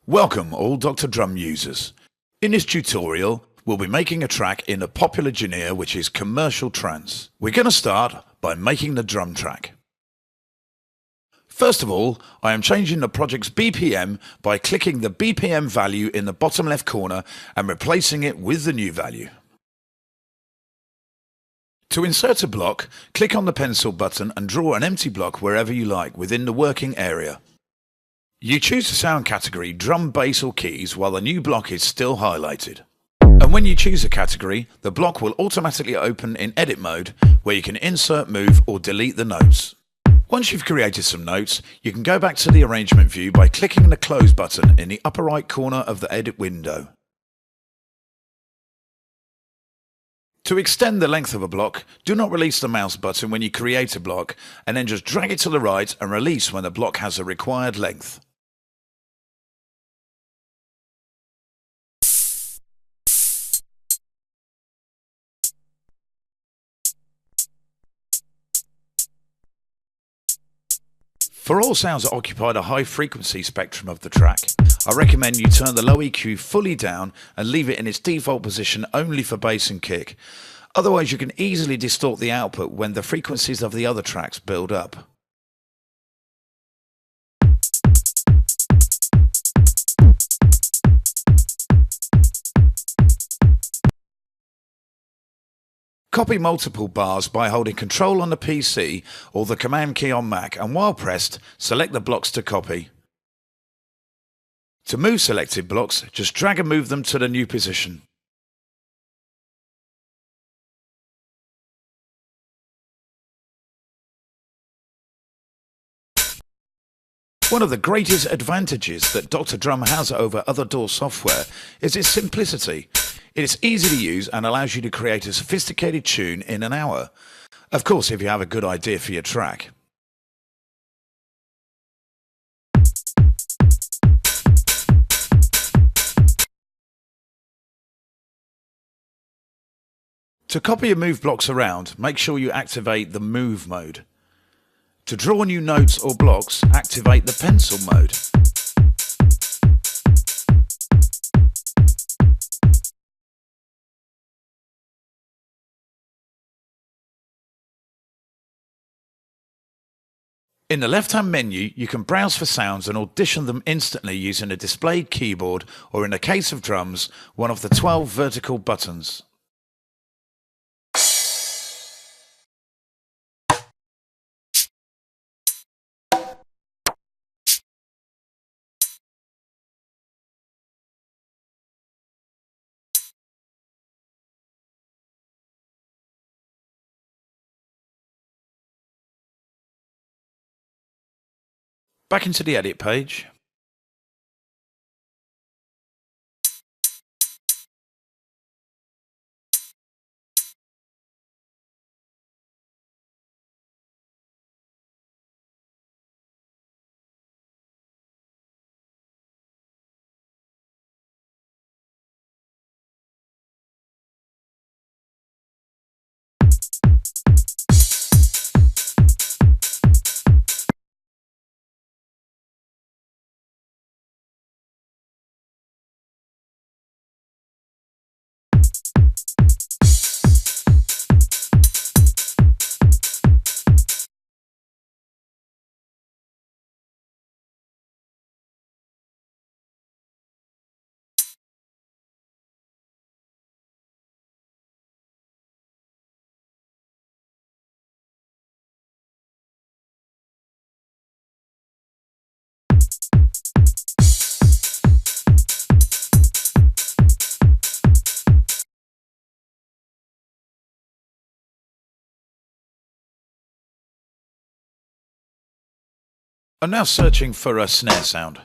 Welcome all Dr. Drum users. In this tutorial, we'll be making a track in a popular genre which is commercial trance. We're going to start by making the drum track. First of all, I am changing the project's BPM by clicking the BPM value in the bottom left corner and replacing it with the new value. To insert a block, click on the pencil button and draw an empty block wherever you like within the working area. You choose the sound category drum, bass or keys while the new block is still highlighted. And when you choose a category, the block will automatically open in edit mode where you can insert, move or delete the notes. Once you've created some notes, you can go back to the arrangement view by clicking the close button in the upper right corner of the edit window. To extend the length of a block, do not release the mouse button when you create a block and then just drag it to the right and release when the block has the required length. For all sounds that occupy the high frequency spectrum of the track, I recommend you turn the low EQ fully down and leave it in its default position only for bass and kick. Otherwise you can easily distort the output when the frequencies of the other tracks build up. Copy multiple bars by holding Control on the PC or the Command key on Mac, and while pressed, select the blocks to copy. To move selected blocks, just drag and move them to the new position. One of the greatest advantages that Dr. Drum has over other DAW software is its simplicity. It is easy to use and allows you to create a sophisticated tune in an hour. Of course, if you have a good idea for your track. To copy and move blocks around, make sure you activate the Move mode. To draw new notes or blocks, activate the Pencil mode. In the left-hand menu, you can browse for sounds and audition them instantly using a displayed keyboard or, in the case of drums, one of the 12 vertical buttons. Back into the edit page. I'm now searching for a snare sound.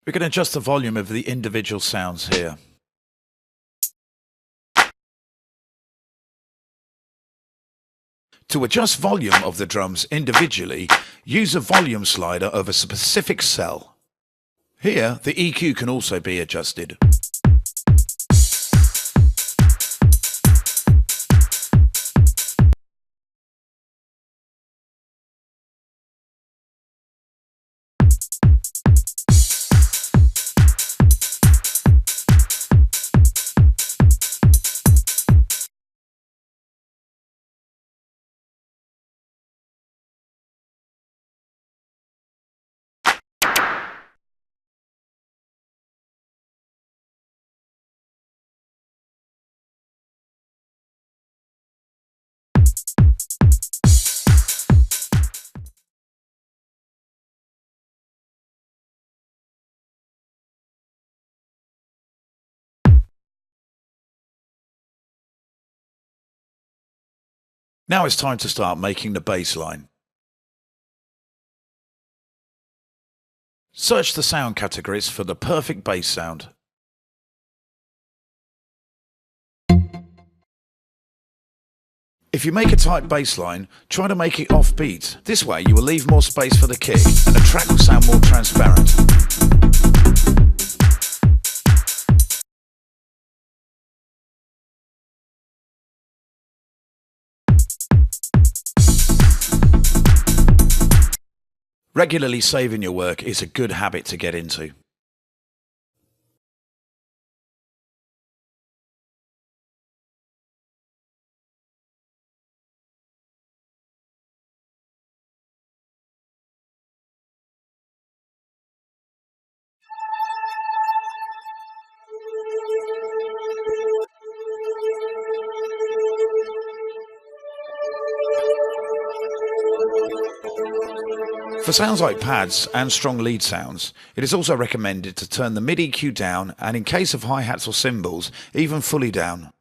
We can adjust the volume of the individual sounds here. To adjust volume of the drums individually, use a volume slider of a specific cell. Here, the EQ can also be adjusted. Now it's time to start making the bass line. Search the sound categories for the perfect bass sound. If you make a tight bass line, try to make it offbeat. This way you will leave more space for the kick and the track will sound more transparent. Regularly saving your work is a good habit to get into. For sounds like pads and strong lead sounds, it is also recommended to turn the mid EQ down and in case of hi-hats or cymbals, even fully down.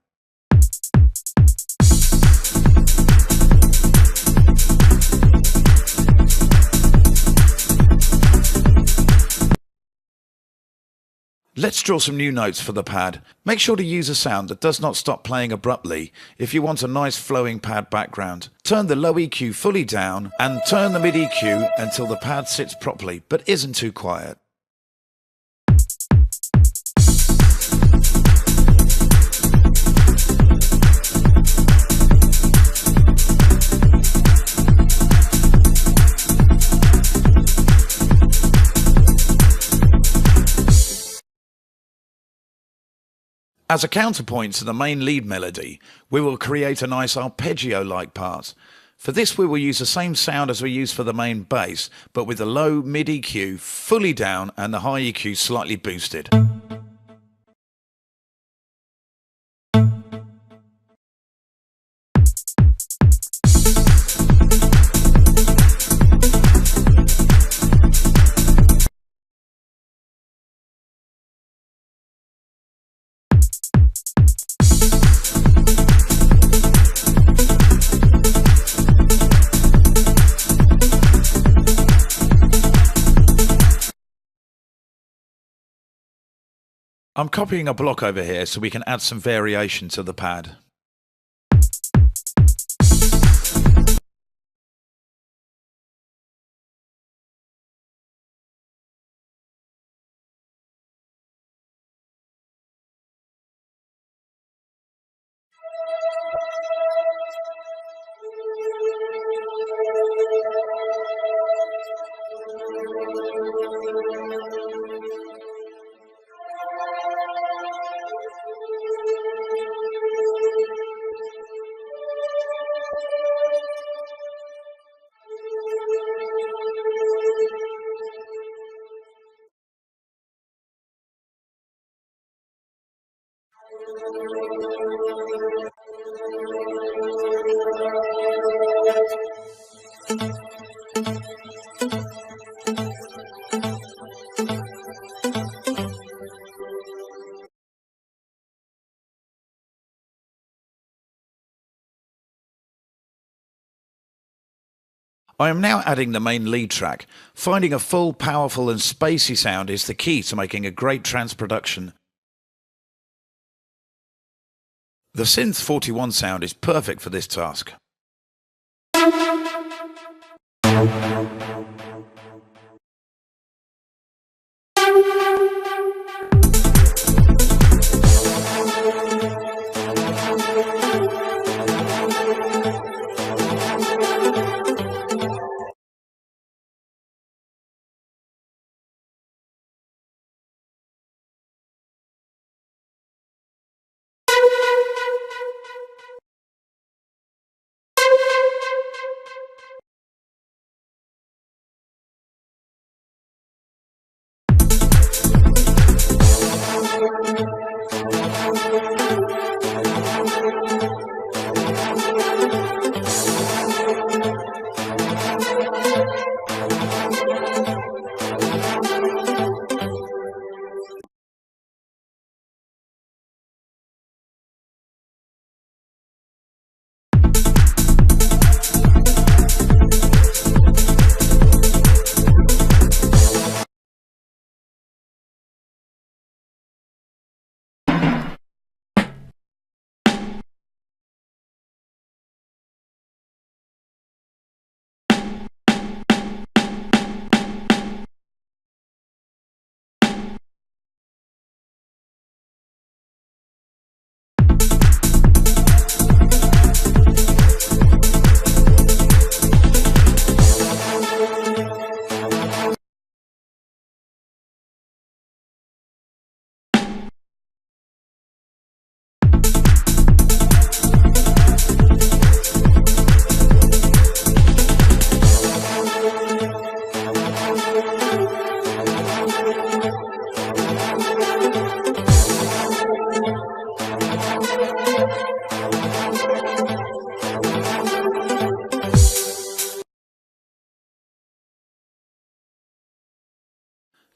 Let's draw some new notes for the pad. Make sure to use a sound that does not stop playing abruptly if you want a nice flowing pad background. Turn the low EQ fully down and turn the mid EQ until the pad sits properly but isn't too quiet. As a counterpoint to the main lead melody, we will create a nice arpeggio-like part. For this we will use the same sound as we use for the main bass, but with the low mid EQ fully down and the high EQ slightly boosted. I'm copying a block over here so we can add some variation to the pad. I am now adding the main lead track. Finding a full, powerful and spacey sound is the key to making a great trance production. The Synth 41 sound is perfect for this task.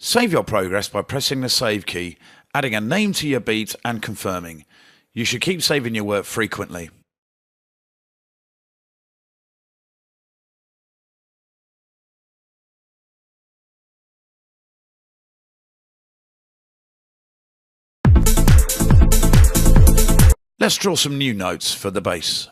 Save your progress by pressing the save key, adding a name to your beat and confirming. You should keep saving your work frequently. Let's draw some new notes for the bass.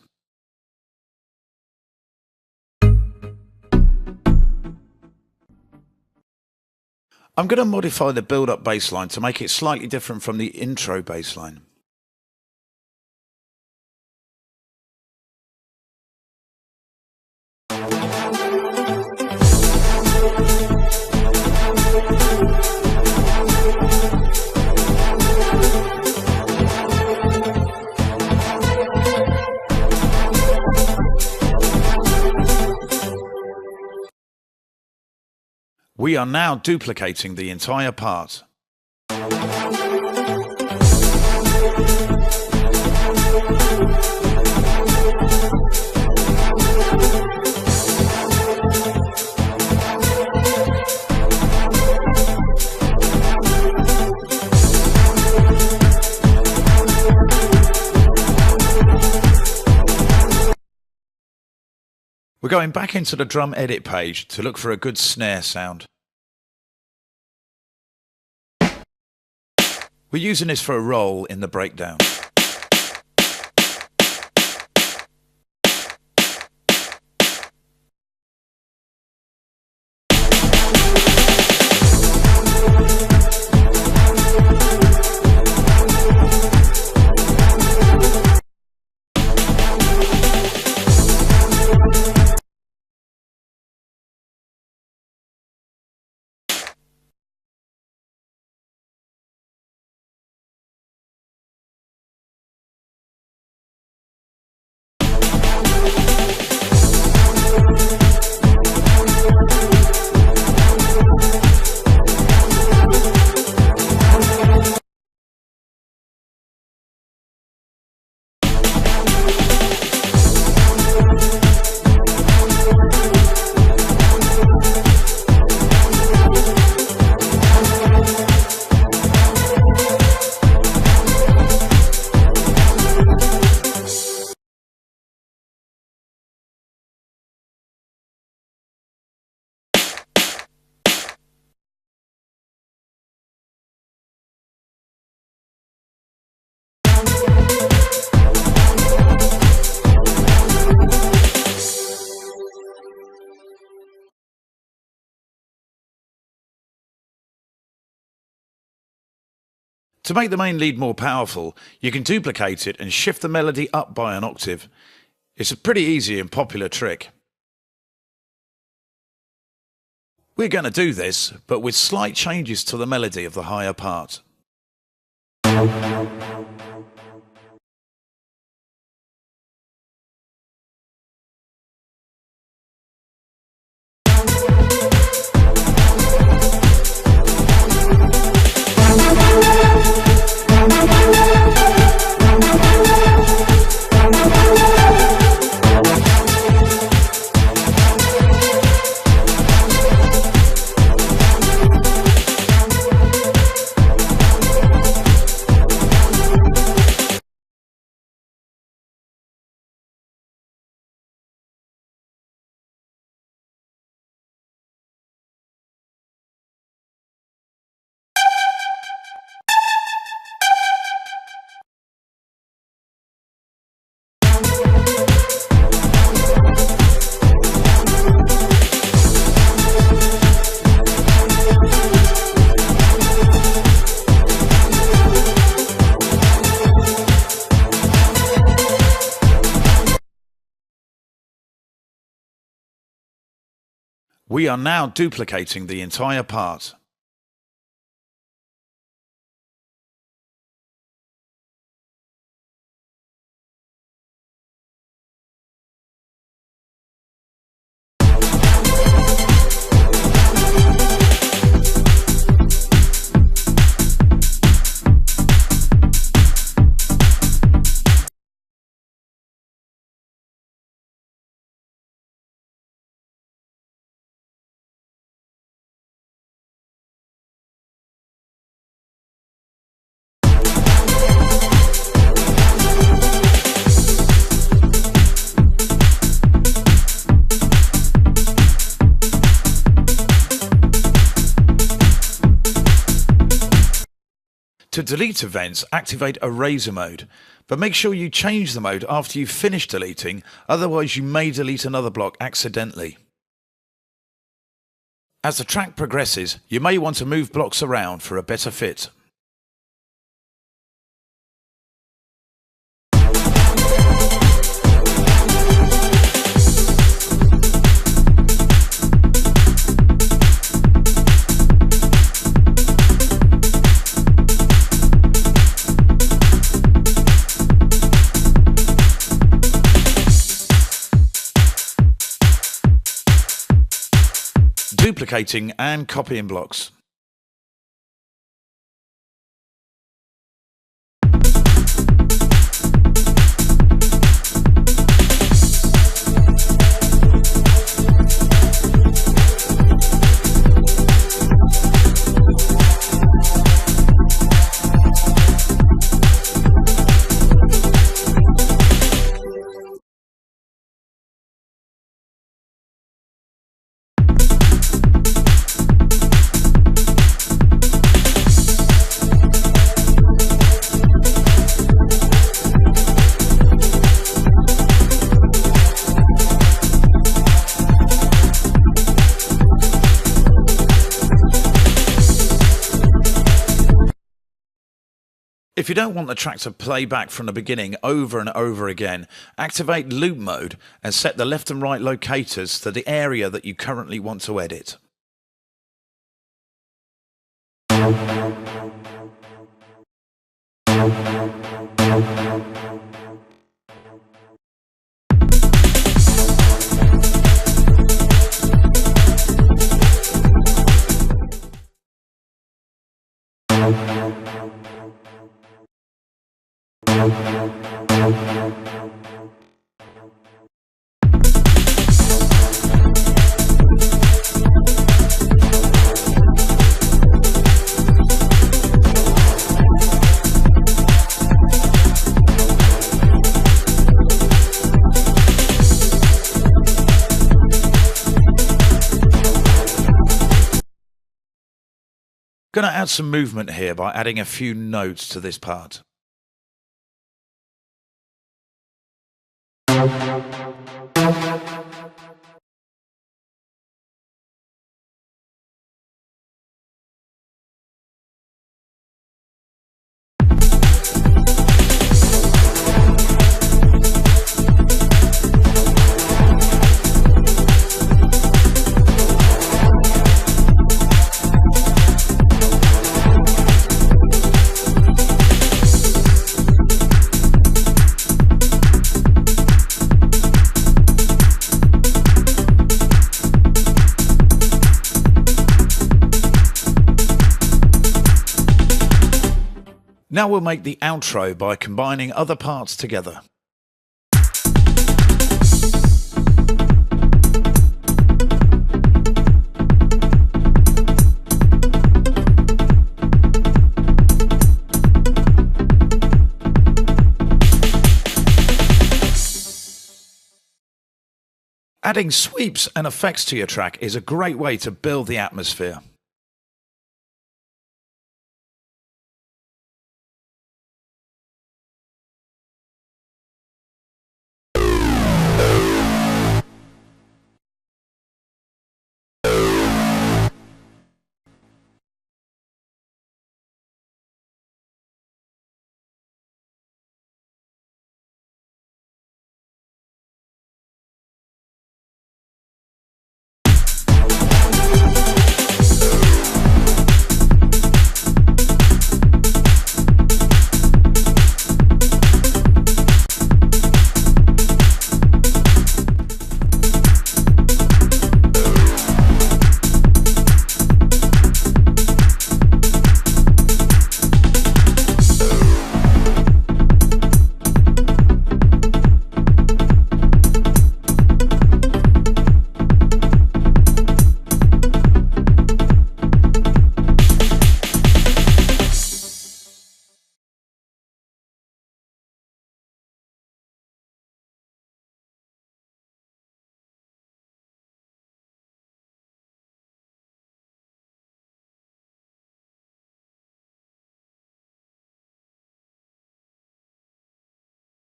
I'm going to modify the build-up bass line to make it slightly different from the intro bass line. We are now duplicating the entire part. We're going back into the drum edit page to look for a good snare sound. We're using this for a roll in the breakdown. To make the main lead more powerful, you can duplicate it and shift the melody up by an octave. It's a pretty easy and popular trick. We're going to do this, but with slight changes to the melody of the higher part. We are now duplicating the entire part. To delete events, activate Eraser mode, but make sure you change the mode after you've finished deleting, otherwise you may delete another block accidentally. As the track progresses, you may want to move blocks around for a better fit. Duplicating and copying blocks. If you don't want the track to play back from the beginning over and over again, activate loop mode and set the left and right locators to the area that you currently want to edit. I'm going to add some movement here by adding a few notes to this part. Now we'll make the outro by combining other parts together. Adding sweeps and effects to your track is a great way to build the atmosphere.